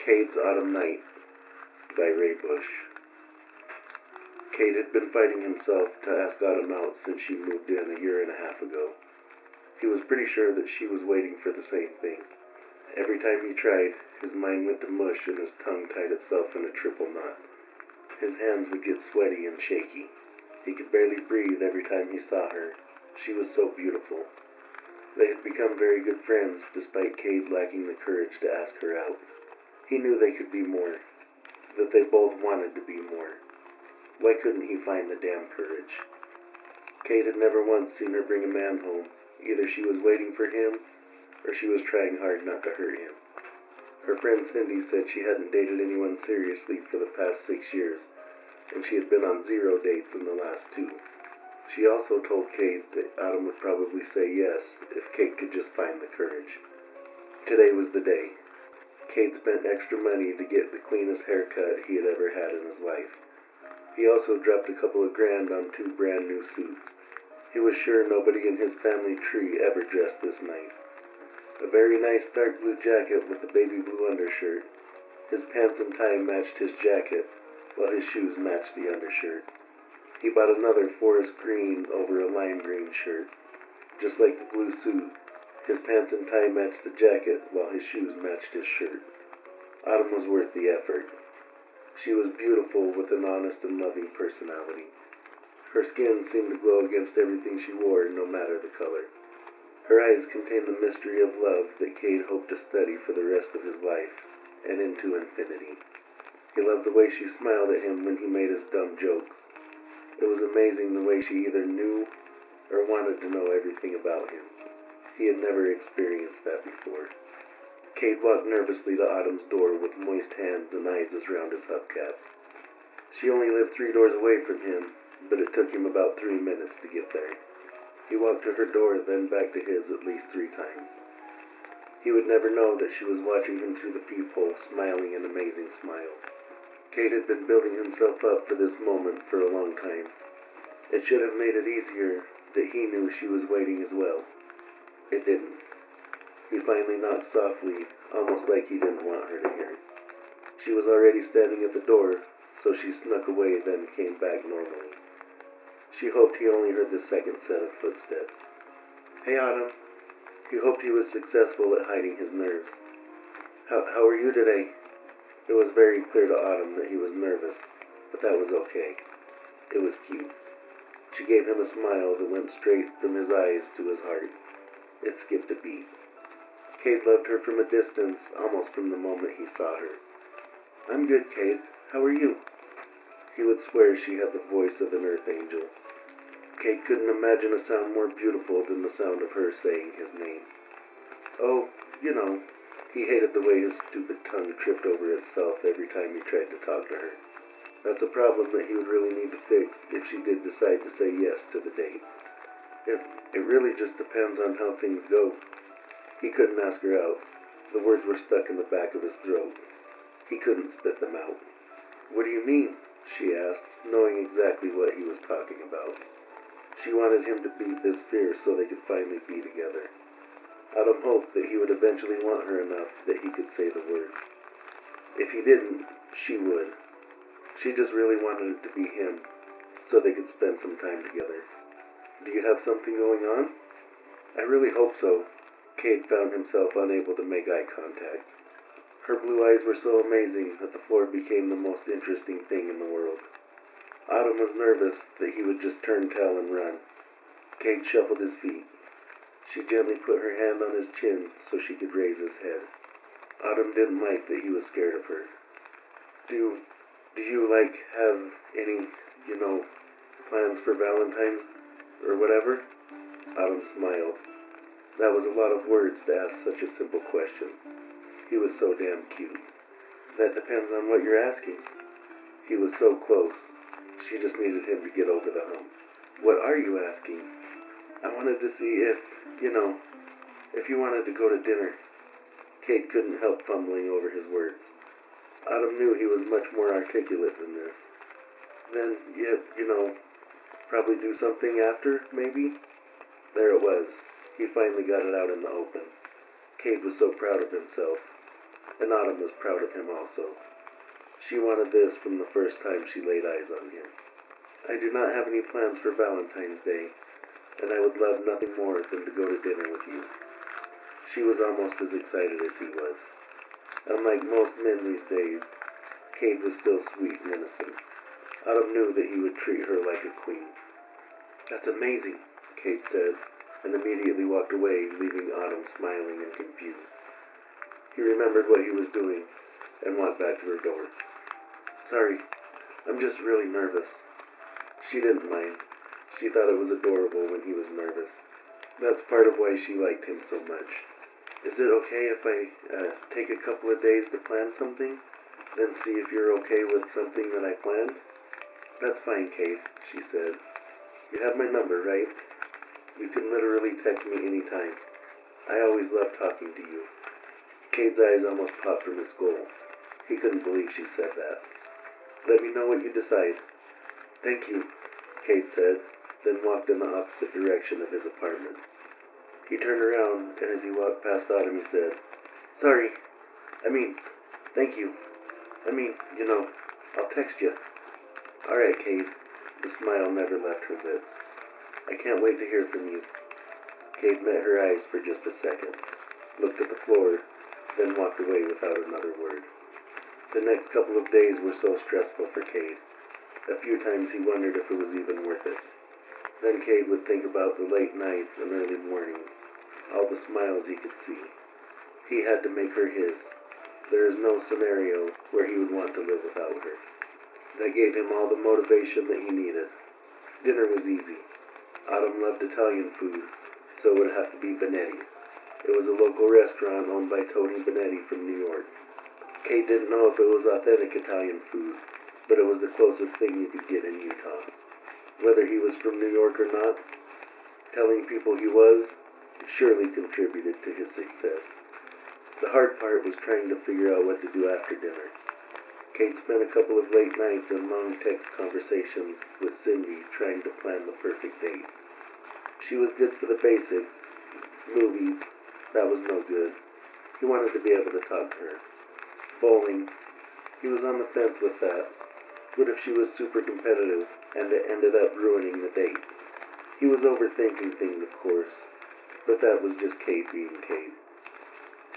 Cade's Autumn Night by Ray Bush. Cade had been fighting himself to ask Autumn out since she moved in a year and a half ago. He was pretty sure that she was waiting for the same thing. Every time he tried, his mind went to mush and his tongue tied itself in a triple knot. His hands would get sweaty and shaky. He could barely breathe every time he saw her. She was so beautiful. They had become very good friends despite Cade lacking the courage to ask her out. He knew they could be more, that they both wanted to be more. Why couldn't he find the damn courage? Cade had never once seen her bring a man home. Either she was waiting for him, or she was trying hard not to hurt him. Her friend Cindy said she hadn't dated anyone seriously for the past 6 years, and she had been on 0 dates in the last 2. She also told Cade that Autumn would probably say yes if Cade could just find the courage. Today was the day. Cade spent extra money to get the cleanest haircut he had ever had in his life. He also dropped a couple of grand on 2 brand new suits. He was sure nobody in his family tree ever dressed this nice. A very nice dark blue jacket with a baby blue undershirt. His pants and tie matched his jacket, while his shoes matched the undershirt. He bought another forest green over a lime green shirt. Just like the blue suit, his pants and tie matched the jacket, while his shoes matched his shirt. Autumn was worth the effort. She was beautiful with an honest and loving personality. Her skin seemed to glow against everything she wore, no matter the color. Her eyes contained the mystery of love that Cade hoped to study for the rest of his life, and into infinity. He loved the way she smiled at him when he made his dumb jokes. It was amazing the way she either knew or wanted to know everything about him. He had never experienced that before. Cade walked nervously to Autumn's door with moist hands and eyes as round as hubcaps. She only lived 3 doors away from him, but it took him about 3 minutes to get there. He walked to her door, then back to his at least 3 times. He would never know that she was watching him through the peephole, smiling an amazing smile. Cade had been building himself up for this moment for a long time. It should have made it easier that he knew she was waiting as well. It didn't. He finally knocked softly, almost like he didn't want her to hear. She was already standing at the door, so she snuck away, then came back normally. She hoped he only heard the second set of footsteps. "Hey, Autumn." He hoped he was successful at hiding his nerves. How are you today?" It was very clear to Autumn that he was nervous, but that was okay. It was cute. She gave him a smile that went straight from his eyes to his heart. It skipped a beat. Cade loved her from a distance, almost from the moment he saw her. "I'm good, Cade. How are you?" He would swear she had the voice of an earth angel. Cade couldn't imagine a sound more beautiful than the sound of her saying his name. Oh, you know, he hated the way his stupid tongue tripped over itself every time he tried to talk to her. That's a problem that he would really need to fix if she did decide to say yes to the date. It really just depends on how things go. He couldn't ask her out. The words were stuck in the back of his throat. He couldn't spit them out. "What do you mean?" she asked, knowing exactly what he was talking about. She wanted him to beat this fear so they could finally be together. Autumn hoped that he would eventually want her enough that he could say the words. If he didn't, she would. She just really wanted it to be him, so they could spend some time together. "Do you have something going on?" "I really hope so." Cade found himself unable to make eye contact. Her blue eyes were so amazing that the floor became the most interesting thing in the world. Autumn was nervous that he would just turn tail and run. Cade shuffled his feet. She gently put her hand on his chin so she could raise his head. Autumn didn't like that he was scared of her. Do you, have any, plans for Valentine's or whatever?" Autumn smiled. That was a lot of words to ask such a simple question. He was so damn cute. "That depends on what you're asking." He was so close. She just needed him to get over the hump. "What are you asking?" "I wanted to see if you wanted to go to dinner." Cade couldn't help fumbling over his words. Autumn knew he was much more articulate than this. "Then, probably do something after, maybe?" There it was. He finally got it out in the open. Cade was so proud of himself. and Autumn was proud of him also. She wanted this from the first time she laid eyes on him. I do not have any plans for Valentine's Day, and I would love nothing more than to go to dinner with you. She was almost as excited as he was. Unlike most men these days, Cade was still sweet and innocent. Autumn knew that he would treat her like a queen. That's amazing, Cade said, and immediately walked away, leaving Autumn smiling and confused. He remembered what he was doing and walked back to her door. Sorry, I'm just really nervous. She didn't mind. She thought it was adorable when he was nervous. That's part of why she liked him so much. Is it okay if I take a couple of days to plan something, then see if you're okay with something that I planned? That's fine, Cade, she said. You have my number, right? You can literally text me anytime. I always love talking to you. Cade's eyes almost popped from his skull. He couldn't believe she said that. Let me know what you decide. Thank you, Cade said, then walked in the opposite direction of his apartment. He turned around, and as he walked past Autumn, he said, Sorry. Thank you. I'll text you. All right, Cade. The smile never left her lips. I can't wait to hear from you. Cade met her eyes for just a second, looked at the floor, then walked away without another word. The next couple of days were so stressful for Cade. A few times he wondered if it was even worth it. Then Cade would think about the late nights and early mornings, all the smiles he could see. He had to make her his. There is no scenario where he would want to live without her. That gave him all the motivation that he needed. Dinner was easy. Autumn loved Italian food, so it would have to be Benetti's. It was a local restaurant owned by Tony Benetti from New York. Cade didn't know if it was authentic Italian food, but it was the closest thing you could get in Utah. Whether he was from New York or not, telling people he was surely contributed to his success. The hard part was trying to figure out what to do after dinner. Cade spent a couple of late nights and long text conversations with Cindy trying to plan the perfect date. She was good for the basics. Movies, that was no good. He wanted to be able to talk to her. Bowling, he was on the fence with that. What if she was super competitive and it ended up ruining the date? He was overthinking things, of course, but that was just Cade being Cade.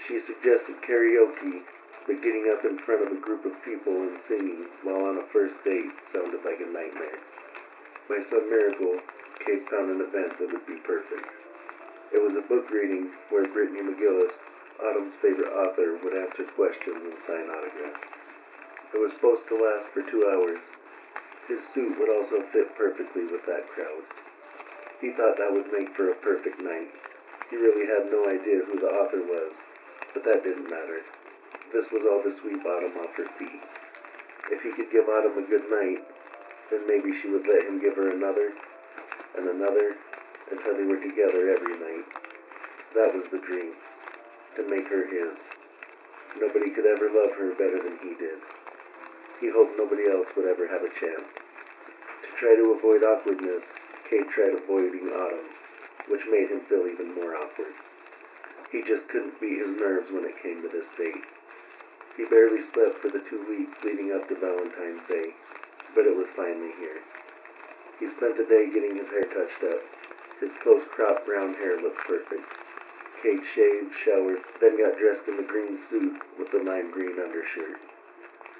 She suggested karaoke, but getting up in front of a group of people and singing while on a first date sounded like a nightmare. By some miracle, Cade found an event that would be perfect. It was a book reading where Brittany McGillis, Autumn's favorite author, would answer questions and sign autographs. It was supposed to last for 2 hours. His suit would also fit perfectly with that crowd. He thought that would make for a perfect night. He really had no idea who the author was, but that didn't matter. This was all to sweep Autumn off her feet. If he could give Autumn a good night, then maybe she would let him give her another, and another, until they were together every night. That was the dream, to make her his. Nobody could ever love her better than he did. He hoped nobody else would ever have a chance. To try to avoid awkwardness, Cade tried avoiding Autumn, which made him feel even more awkward. He just couldn't beat his nerves when it came to this date. He barely slept for the 2 weeks leading up to Valentine's Day, but it was finally here. He spent the day getting his hair touched up. His close-cropped brown hair looked perfect. Cade shaved, showered, then got dressed in the green suit with the lime green undershirt.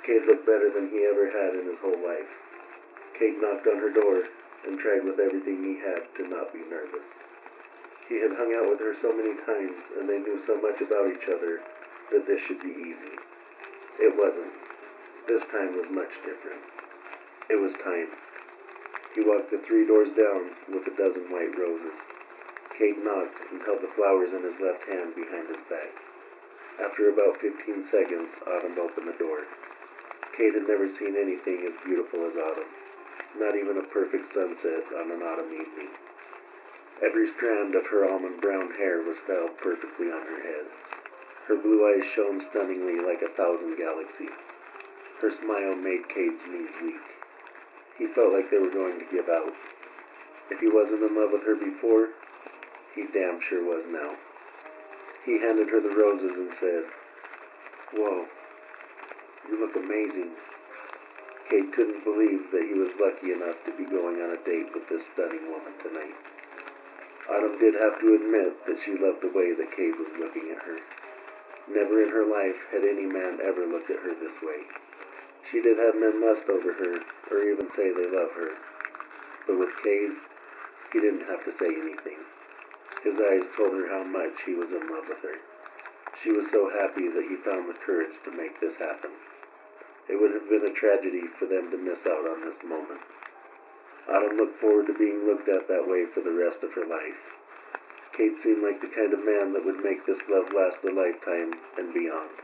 Cade looked better than he ever had in his whole life. Cade knocked on her door and tried with everything he had to not be nervous. He had hung out with her so many times, and they knew so much about each other, that this should be easy. It wasn't. This time was much different. It was time. He walked the 3 doors down with a dozen white roses. Cade knocked and held the flowers in his left hand behind his back. After about 15 seconds, Autumn opened the door. Cade had never seen anything as beautiful as Autumn, not even a perfect sunset on an autumn evening. Every strand of her almond brown hair was styled perfectly on her head. Her blue eyes shone stunningly like 1,000 galaxies. Her smile made Cade's knees weak. He felt like they were going to give out. If he wasn't in love with her before, he damn sure was now. He handed her the roses and said, Whoa, you look amazing. Cade couldn't believe that he was lucky enough to be going on a date with this stunning woman tonight. Autumn did have to admit that she loved the way that Cade was looking at her. Never in her life had any man ever looked at her this way. She did have men lust over her, or even say they love her. But with Cade, he didn't have to say anything. His eyes told her how much he was in love with her. She was so happy that he found the courage to make this happen. It would have been a tragedy for them to miss out on this moment. Autumn looked forward to being looked at that way for the rest of her life. Cade seemed like the kind of man that would make this love last a lifetime and beyond.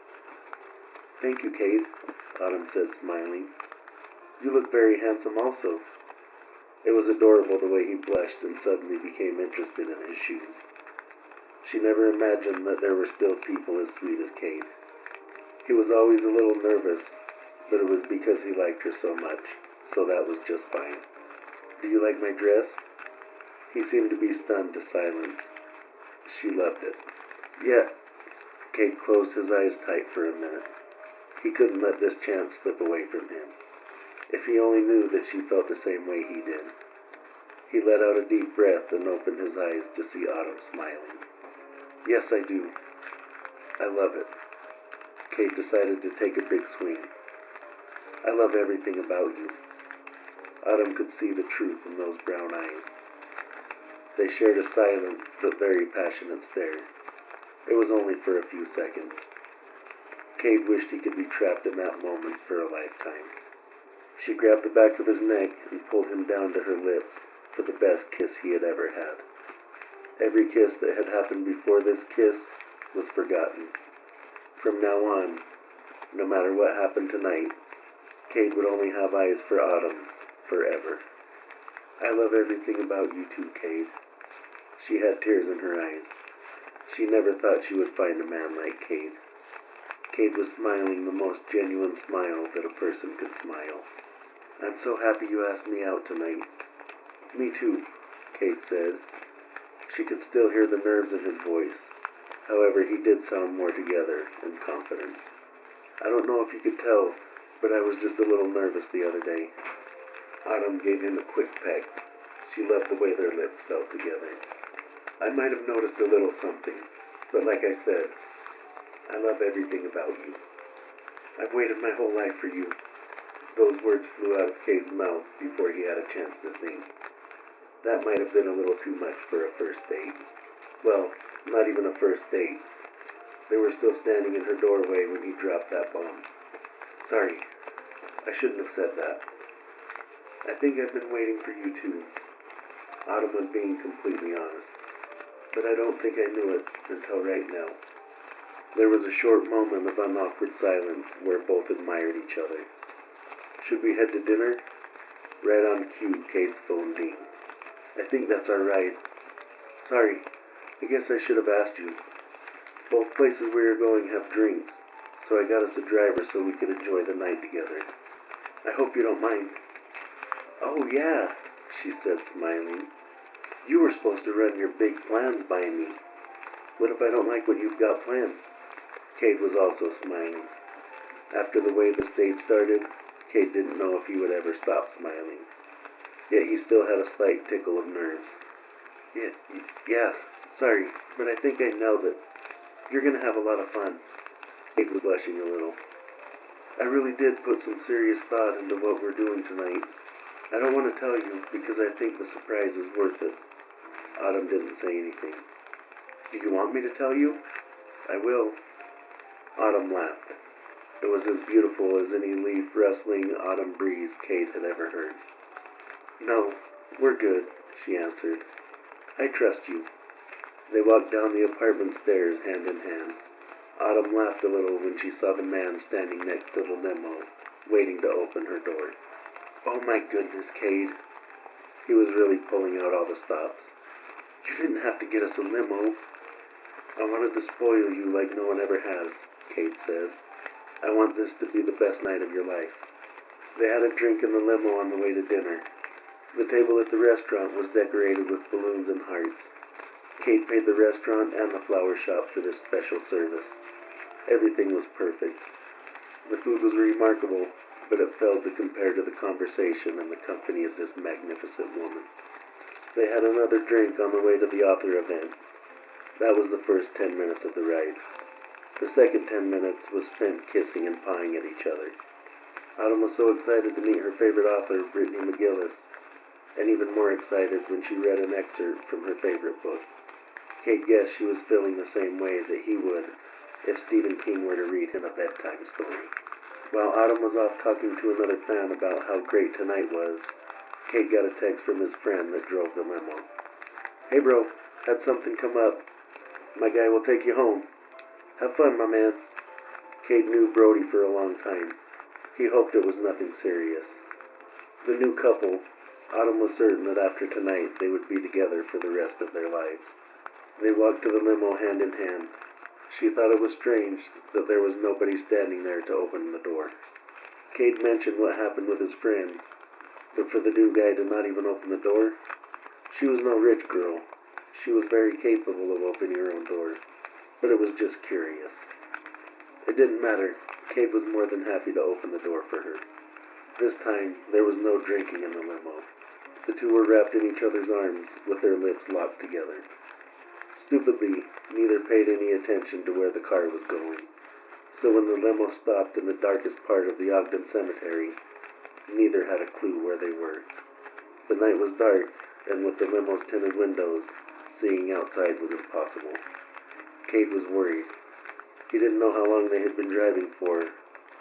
"Thank you, Cade," Autumn said, smiling. "You look very handsome also." It was adorable the way he blushed and suddenly became interested in his shoes. She never imagined that there were still people as sweet as Cade. He was always a little nervous, but it was because he liked her so much, so that was just fine. "Do you like my dress?" He seemed to be stunned to silence. She loved it. "Yeah." Cade closed his eyes tight for a minute. He couldn't let this chance slip away from him. If he only knew that she felt the same way he did. He let out a deep breath and opened his eyes to see Autumn smiling. "Yes, I do. I love it." Cade decided to take a big swing. "I love everything about you." Autumn could see the truth in those brown eyes. They shared a silent but very passionate stare. It was only for a few seconds. Cade wished he could be trapped in that moment for a lifetime. She grabbed the back of his neck and pulled him down to her lips for the best kiss he had ever had. Every kiss that had happened before this kiss was forgotten. From now on, no matter what happened tonight, Cade would only have eyes for Autumn forever. "I love everything about you too, Cade." She had tears in her eyes. She never thought she would find a man like Cade. Cade was smiling the most genuine smile that a person could smile. "I'm so happy you asked me out tonight." "Me too," Cade said. She could still hear the nerves in his voice. However, he did sound more together and confident. "I don't know if you could tell, but I was just a little nervous the other day." Autumn gave him a quick peck. She loved the way their lips felt together. "I might have noticed a little something, but like I said, I love everything about you. I've waited my whole life for you." Those words flew out of Cade's mouth before he had a chance to think. That might have been a little too much for a first date. Well, not even a first date. They were still standing in her doorway when he dropped that bomb. "Sorry, I shouldn't have said that. I think I've been waiting for you too." Autumn was being completely honest. "But I don't think I knew it until right now." There was a short moment of unawkward silence where both admired each other. "Should we head to dinner?" Right on cue, Cade's phone dinged. "I think that's our ride." "Sorry, I guess I should have asked you. Both places we are going have drinks, so I got us a driver so we could enjoy the night together. I hope you don't mind." "Oh yeah," she said, smiling. "You were supposed to run your big plans by me. What if I don't like what you've got planned?" Cade was also smiling. After the way this date started, Cade didn't know if he would ever stop smiling. Yet he still had a slight tickle of nerves. Yeah, sorry, but I think I nailed it. You're gonna have a lot of fun." Cade was blushing a little. "I really did put some serious thought into what we're doing tonight. I don't want to tell you because I think the surprise is worth it." Autumn didn't say anything. "Do you want me to tell you?" "I will." Autumn laughed. It was as beautiful as any leaf-rustling autumn breeze Cade had ever heard. "No, we're good," she answered. "I trust you." They walked down the apartment stairs hand in hand. Autumn laughed a little when she saw the man standing next to the limo, waiting to open her door. "Oh my goodness, Cade." He was really pulling out all the stops. "You didn't have to get us a limo." "I wanted to spoil you like no one ever has," Cade said. "I want this to be the best night of your life." They had a drink in the limo on the way to dinner. The table at the restaurant was decorated with balloons and hearts. Cade paid the restaurant and the flower shop for this special service. Everything was perfect. The food was remarkable, but it failed to compare to the conversation and the company of this magnificent woman. They had another drink on the way to the author event. That was the first 10 minutes of the ride. The second 10 minutes was spent kissing and pawing at each other. Autumn was so excited to meet her favorite author, Brittany McGillis, and even more excited when she read an excerpt from her favorite book. Cade guessed she was feeling the same way that he would if Stephen King were to read him a bedtime story. While Autumn was off talking to another fan about how great tonight was, Cade got a text from his friend that drove the limo. "Hey bro, had something come up. My guy will take you home. Have fun, my man." Cade knew Brody for a long time. He hoped it was nothing serious. The new couple, Autumn was certain that after tonight they would be together for the rest of their lives. They walked to the limo hand in hand. She thought it was strange that there was nobody standing there to open the door. Cade mentioned what happened with his friend, but for the new guy to not even open the door? She was no rich girl. She was very capable of opening her own door, but it was just curious. It didn't matter. Cade was more than happy to open the door for her. This time, there was no drinking in the limo. The two were wrapped in each other's arms, with their lips locked together. Stupidly, neither paid any attention to where the car was going. So when the limo stopped in the darkest part of the Ogden Cemetery, neither had a clue where they were. The night was dark, and with the limo's tinted windows, seeing outside was impossible. Cade was worried. He didn't know how long they had been driving for,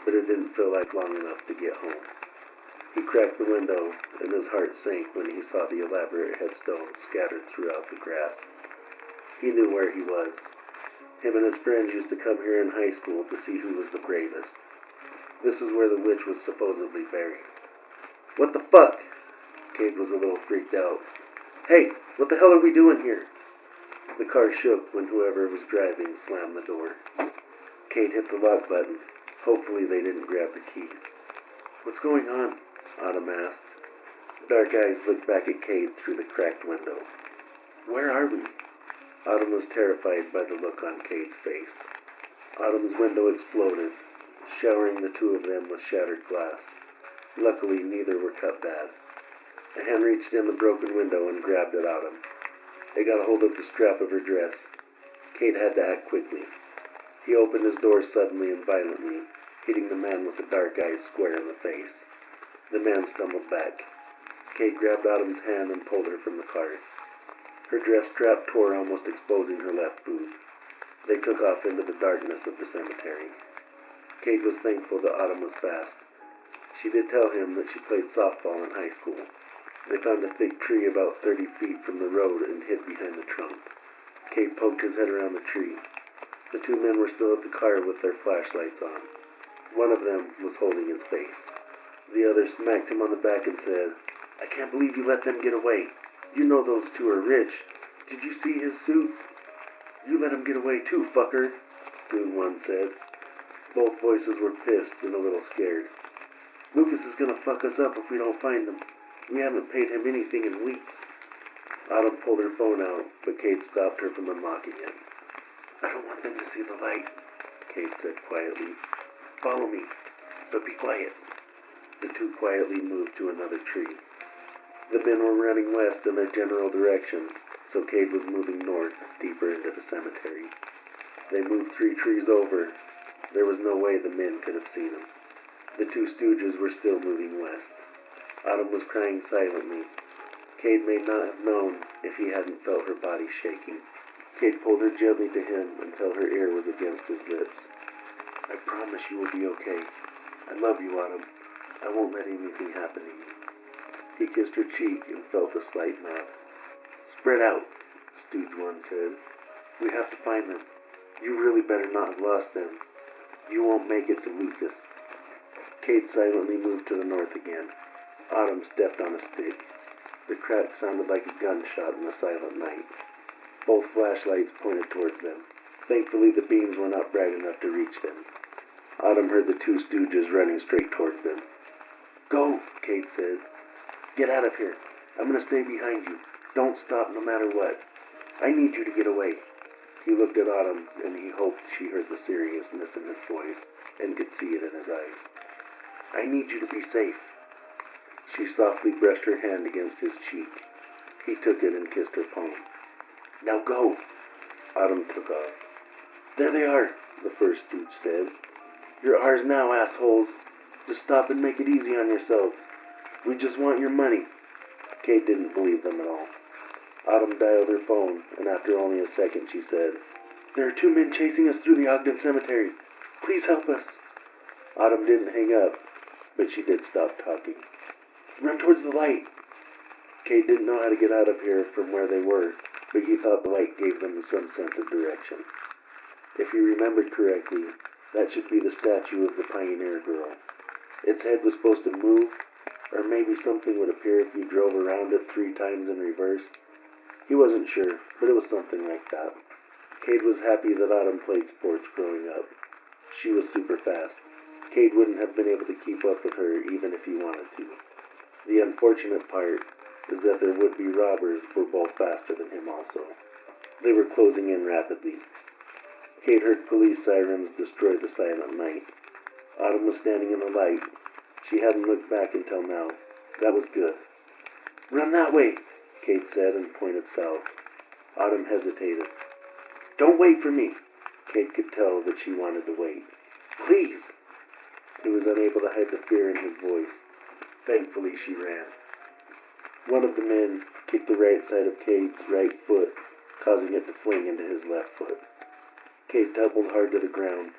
but it didn't feel like long enough to get home. He cracked the window, and his heart sank when he saw the elaborate headstones scattered throughout the grass. He knew where he was. Him and his friends used to come here in high school to see who was the bravest. This is where the witch was supposedly buried. "What the fuck?" Cade was a little freaked out. "Hey, what the hell are we doing here?" The car shook when whoever was driving slammed the door. Cade hit the lock button. Hopefully they didn't grab the keys. "What's going on?" Autumn asked. Dark eyes looked back at Cade through the cracked window. "Where are we?" Autumn was terrified by the look on Cade's face. Autumn's window exploded, showering the two of them with shattered glass. Luckily, neither were cut bad. A hand reached in the broken window and grabbed at Autumn. It got a hold of the strap of her dress. Cade had to act quickly. He opened his door suddenly and violently, hitting the man with the dark eyes square in the face. The man stumbled back. Cade grabbed Autumn's hand and pulled her from the car. Her dress strap tore, almost exposing her left boob. They took off into the darkness of the cemetery. Cade was thankful that Autumn was fast. She did tell him that she played softball in high school. They found a thick tree about 30 feet from the road and hid behind the trunk. Cade poked his head around the tree. The two men were still at the car with their flashlights on. One of them was holding his face. The other smacked him on the back and said, "I can't believe you let them get away. You know those two are rich. Did you see his suit?" "You let him get away too, fucker," Goon One said. Both voices were pissed and a little scared. "Lucas is gonna fuck us up if we don't find him. We haven't paid him anything in weeks." Autumn pulled her phone out, but Cade stopped her from unlocking it. "I don't want them to see the light," Cade said quietly. "Follow me, but be quiet." The two quietly moved to another tree. The men were running west in their general direction, so Cade was moving north, deeper into the cemetery. They moved 3 trees over. There was no way the men could have seen him. The two stooges were still moving west. Autumn was crying silently. Cade may not have known if he hadn't felt her body shaking. Cade pulled her gently to him until her ear was against his lips. "I promise you will be okay. I love you, Autumn. I won't let anything happen to you." He kissed her cheek and felt a slight nod. "Spread out," Stooge One said. "We have to find them. You really better not have lost them. You won't make it to Lucas." Cade silently moved to the north again. Autumn stepped on a stick. The crack sounded like a gunshot in the silent night. Both flashlights pointed towards them. Thankfully, the beams were not bright enough to reach them. Autumn heard the two stooges running straight towards them. "Go," Cade said. "Get out of here. I'm going to stay behind you. Don't stop no matter what. I need you to get away." He looked at Autumn, and he hoped she heard the seriousness in his voice and could see it in his eyes. I need you to be safe. She softly brushed her hand against his cheek. He took it and kissed her palm. Now go. Autumn took off. There they are, the first stooge said. You're ours now, assholes. Just stop and make it easy on yourselves. We just want your money. Cade didn't believe them at all. Autumn dialed her phone, and after only a second she said, There are 2 men chasing us through the Ogden Cemetery. Please help us. Autumn didn't hang up, but she did stop talking. Run towards the light. Cade didn't know how to get out of here from where they were, but he thought the light gave them some sense of direction. If he remembered correctly, that should be the statue of the pioneer girl. Its head was supposed to move, or maybe something would appear if you drove around it 3 times in reverse. He wasn't sure, but it was something like that. Cade was happy that Autumn played sports growing up. She was super fast. Cade wouldn't have been able to keep up with her even if he wanted to. The unfortunate part is that their would-be robbers were both faster than him also. They were closing in rapidly. Cade heard police sirens destroy the silent night. Autumn was standing in the light. She hadn't looked back until now. That was good. Run that way, Cade said and pointed south. Autumn hesitated. Don't wait for me. Cade could tell that she wanted to wait. Please. He was unable to hide the fear in his voice. Thankfully, she ran. One of the men kicked the right side of Cade's right foot, causing it to fling into his left foot. Cade tumbled hard to the ground.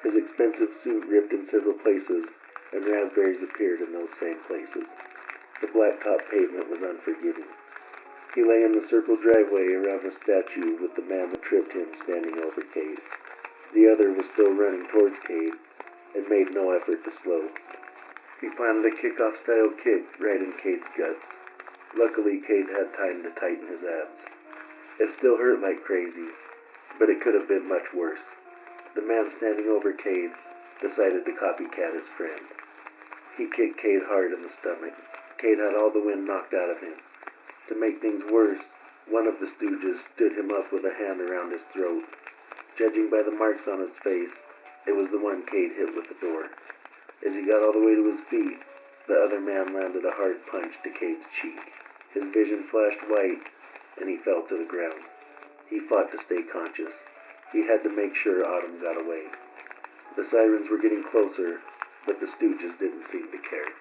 His expensive suit ripped in several places, and raspberries appeared in those same places. The blacktop pavement was unforgiving. He lay in the circle driveway around the statue with the man that tripped him standing over Cade. The other was still running towards Cade, and made no effort to slow. He planted a kickoff-style kick right in Cade's guts. Luckily, Cade had time to tighten his abs. It still hurt like crazy, but it could have been much worse. The man standing over Cade decided to copycat his friend. He kicked Cade hard in the stomach. Cade had all the wind knocked out of him. To make things worse, one of the stooges stood him up with a hand around his throat. Judging by the marks on his face, it was the one Cade hit with the door. As he got all the way to his feet, the other man landed a hard punch to Cade's cheek. His vision flashed white, and he fell to the ground. He fought to stay conscious. He had to make sure Autumn got away. The sirens were getting closer, but the stooges didn't seem to care.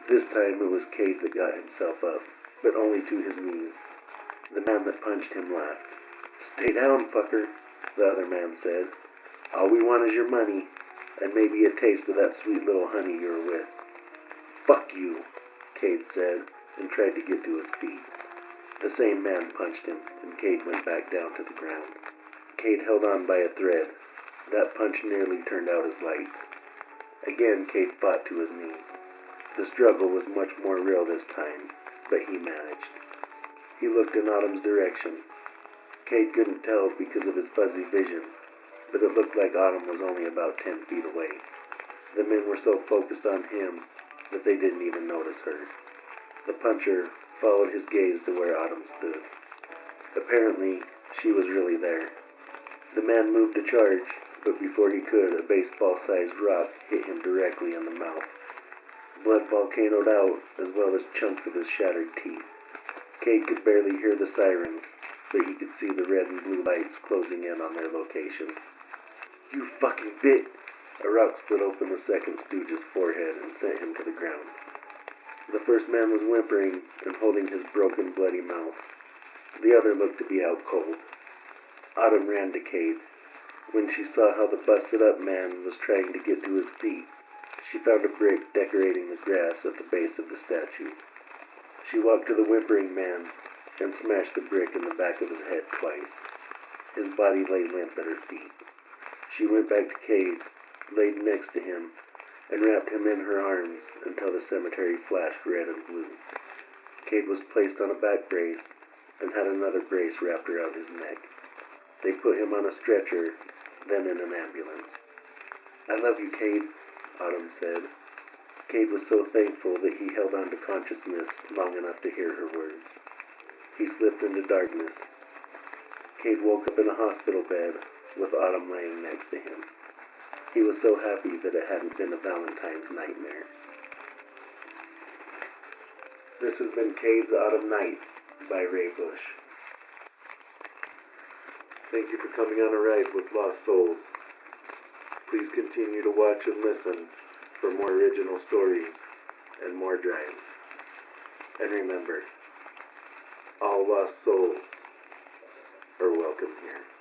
This time it was Cade that got himself up, but only to his knees. The man that punched him laughed. Stay down, fucker, the other man said. All we want is your money, and maybe a taste of that sweet little honey you're with. Fuck you, Cade said, and tried to get to his feet. The same man punched him, and Cade went back down to the ground. Cade held on by a thread. That punch nearly turned out his lights. Again, Cade fought to his knees. The struggle was much more real this time, but he managed. He looked in Autumn's direction. Cade couldn't tell because of his fuzzy vision, but it looked like Autumn was only about 10 feet away. The men were so focused on him that they didn't even notice her. The puncher followed his gaze to where Autumn stood. Apparently, she was really there. The man moved to charge, but before he could, a baseball-sized rock hit him directly in the mouth. Blood volcanoed out, as well as chunks of his shattered teeth. Cade could barely hear the sirens, but he could see the red and blue lights closing in on their location. You fucking bit! A rock split open the second stooge's forehead and sent him to the ground. The first man was whimpering and holding his broken, bloody mouth. The other looked to be out cold. Autumn ran to Cade. When she saw how the busted-up man was trying to get to his feet, she found a brick decorating the grass at the base of the statue. She walked to the whimpering man and smashed the brick in the back of his head twice. His body lay limp at her feet. She went back to Cade, laid next to him, and wrapped him in her arms until the cemetery flashed red and blue. Cade was placed on a back brace and had another brace wrapped around his neck. They put him on a stretcher, then in an ambulance. I love you, Cade, Autumn said. Cade was so thankful that he held on to consciousness long enough to hear her words. He slipped into darkness. Cade woke up in a hospital bed with Autumn laying next to him. He was so happy that it hadn't been a Valentine's nightmare. This has been Cade's Autumn Night by Ray Bush. Thank you for coming on a ride with Lost Souls. Please continue to watch and listen for more original stories and more drives. And remember, all lost souls are welcome here.